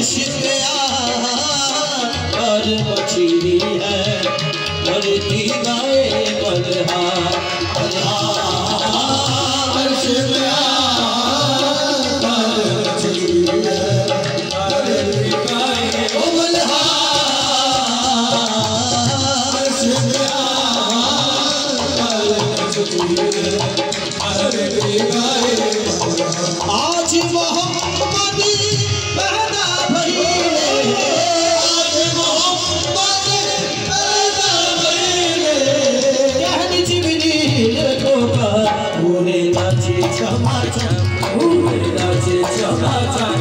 अर्श पे और मछली है करती गाए बलहार अर्श पे और मछली है करती गाए बलहार अर्श पे और मछली है करती गाए आज मोहम्मद पैदा भइले आज मोहम्मद पैदा भइले कहनी जिब्रील को पूरे नाचे चमाचम पूरे नाचे चमाचम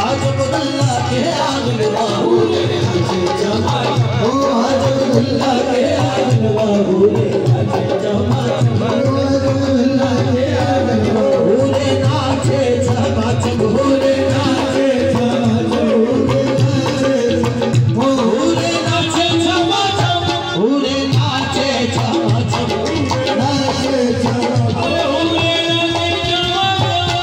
आज अब्दुल्ला के आंगन पूरे नाचे चमाचम आज अब्दुल्ला के आंगन पूरे नाचे चमाचम अब्दुल्ला के आंगन पूरे नाचे चमाचम पूरे नाचे चमाचम पूरे नाचे चमाचम पूरे नाचे चमाचम नाचे चमाचम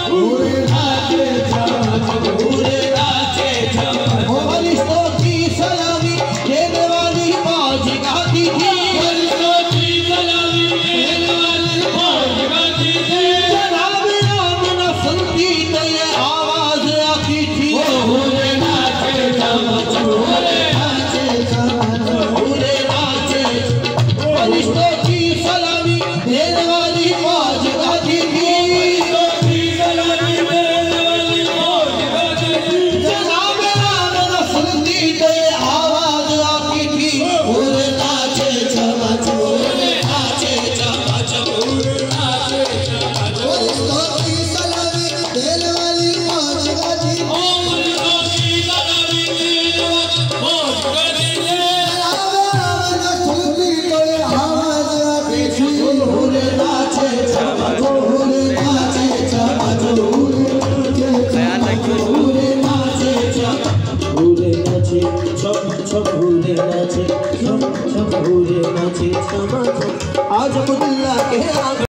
पूरे नाचे चमाचम पूरे नाचे चमाचम फरिश्तों की सलामी देने वाली मौज गाती थी फरिश्तों की सलामी देने वाली मौज गाती थी जनाब आमना सुनती तो ये आवाज आती थी पूरे नाचे चमाचम पूरे नाचे चमाचम पूरे नाचे फरिश्तों की सलामी देने वाली मौज गाती थी फरिश्तों की सलामी देने वाली मौज गाती थी जनाब आमना सुनती तो ये आवाज आती थी पूरे नाचे चमाचम पूरे नाचे चमाचम पूरे नाचे चमाचम फरिश्तों की सलामी देने वाली मौज गाती थी फरिश्तों की सलामी देने वाली मौज गाती थी जनाब आमना सुनती तो ये आवाज आती थी पूरे नाचे चमाचम पूरे नाचे चमाचम पूरे नाचे चमाचम पूरे नाचे चमाचम पूरे नाचे चमाचम पूरे नाचे चमाचम आज अब्दुल्ला के आंगन